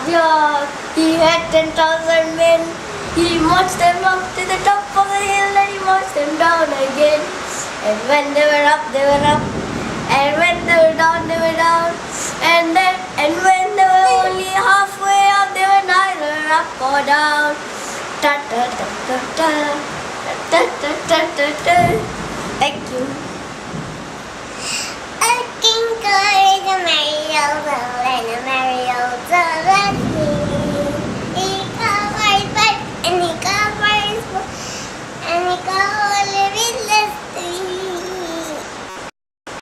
Yeah, he had 10,000 men. He marched them up to the top of the hill and he marched them down again. And when they were up, they were up. And when they were down, they were down. And when they were only halfway up, they were neither up or down. Ta ta ta ta ta ta ta ta ta ta. Thank you.